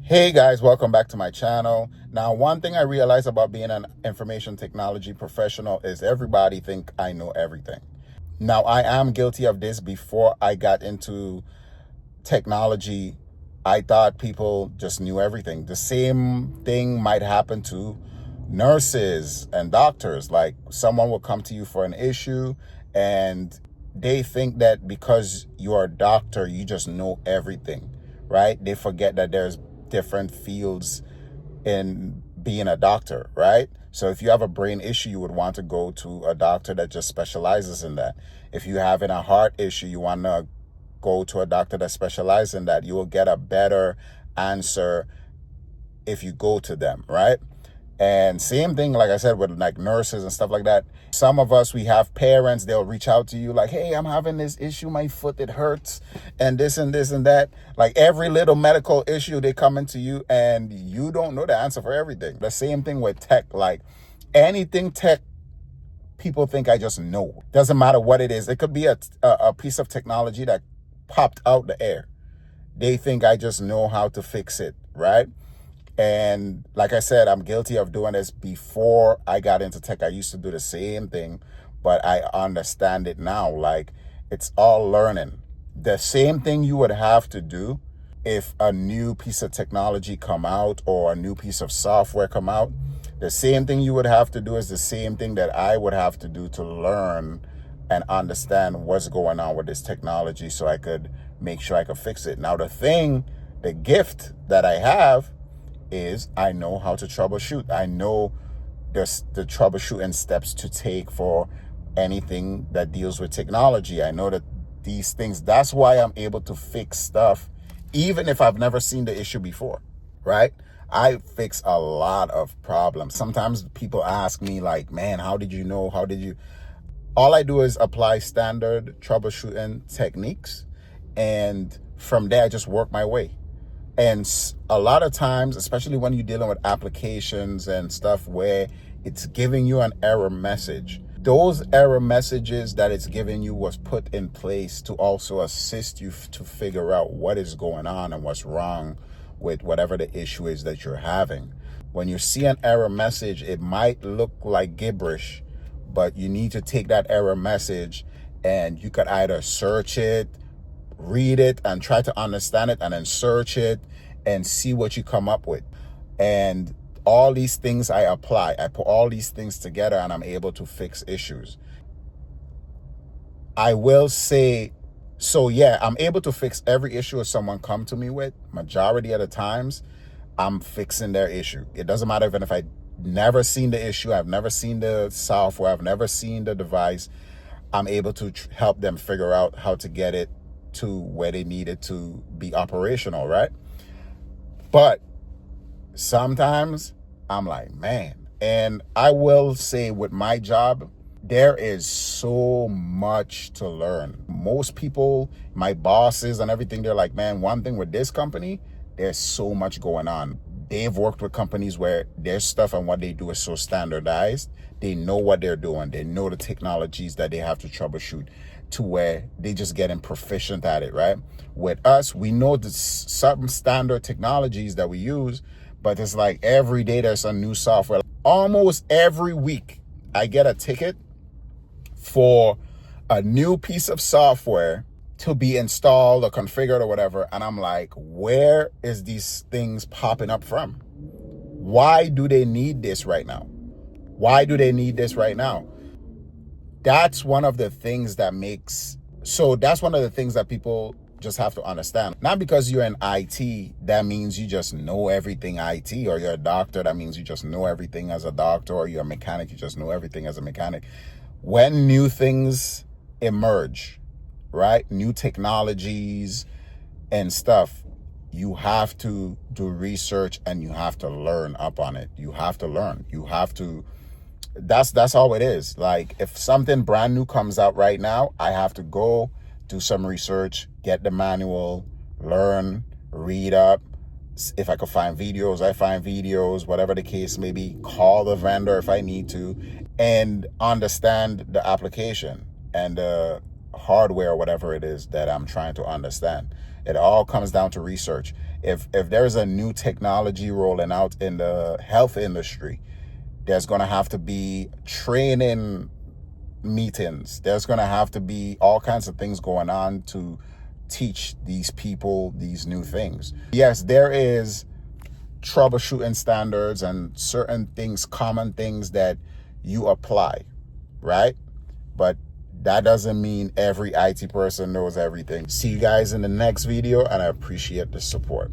Hey guys, welcome back to my channel. Now, one thing I realize about being an information technology professional is everybody think I know everything. Now, I am guilty of this. Before I got into technology, I thought people just knew everything. The same thing might happen to nurses and doctors. Like, someone will come to you for an issue and they think that because you're a doctor, you just know everything, right? They forget that there's different fields in being a doctor, right? So if you have a brain issue, you would want to go to a doctor that just specializes in that. If you have a heart issue, you want to go to a doctor that specializes in that. You will get a better answer if you go to them, right? And same thing, like I said, with like nurses and stuff like that. Some of us, we have parents, they'll reach out to you like, hey, I'm having this issue, my foot, it hurts, and this and this and that. Like every little medical issue, they come into you and you don't know the answer for everything. The same thing with tech, like anything tech, people think I just know. Doesn't matter what it is. It could be a piece of technology that popped out the air. They think I just know how to fix it, right? And like I said, I'm guilty of doing this. Before I got into tech, I used to do the same thing, but I understand it now. Like, it's all learning. The same thing you would have to do if a new piece of technology come out or a new piece of software come out. The same thing you would have to do is the same thing that I would have to do to learn and understand what's going on with this technology so I could make sure I could fix it. Now, the gift that I have is I know how to troubleshoot. I know the troubleshooting steps to take for anything that deals with technology. I know that these things, that's why I'm able to fix stuff even if I've never seen the issue before, right? I fix a lot of problems. Sometimes people ask me like, man, how did you know? All I do is apply standard troubleshooting techniques, and from there I just work my way. And a lot of times, especially when you're dealing with applications and stuff where it's giving you an error message, those error messages that it's giving you was put in place to also assist you to figure out what is going on and what's wrong with whatever the issue is that you're having. When you see an error message, it might look like gibberish, but you need to take that error message and you could either search it, read it and try to understand it, and then search it and see what you come up with. And all these things I apply. I put all these things together and I'm able to fix issues. I will say, so yeah, I'm able to fix every issue someone come to me with. Majority of the times, I'm fixing their issue. It doesn't matter even if I never seen the issue, I've never seen the software, I've never seen the device. I'm able to help them figure out how to get it to where they need it to be operational, right? But sometimes I'm like, man, and I will say with my job, there is so much to learn. Most people, my bosses and everything, they're like, man, one thing with this company, there's so much going on. They've worked with companies where their stuff and what they do is so standardized. They know what they're doing. They know the technologies that they have to troubleshoot to where they just getting proficient at it, right? With us, we know the some standard technologies that we use, but it's like every day there's a new software. Almost every week, I get a ticket for a new piece of software to be installed or configured or whatever. And I'm like, where is these things popping up from? Why do they need this right now? Why do they need this right now? That's one of the things that that's one of the things that people just have to understand. Not because you're in IT, that means you just know everything IT, or you're a doctor, that means you just know everything as a doctor, or you're a mechanic, you just know everything as a mechanic. When new things emerge, right? New technologies and stuff, you have to do research and you have to learn up on it. You have to learn. That's all it is. Like, if something brand new comes out right now, I have to go do some research, get the manual, learn, read up. If I could find videos, I find videos, whatever the case may be, call the vendor if I need to, and understand the application and the hardware, whatever it is that I'm trying to understand. It all comes down to research. If there's a new technology rolling out in the health industry, there's going to have to be training meetings. There's going to have to be all kinds of things going on to teach these people these new things. Yes, there is troubleshooting standards and certain things, common things that you apply, right? But that doesn't mean every IT person knows everything. See you guys in the next video, and I appreciate the support.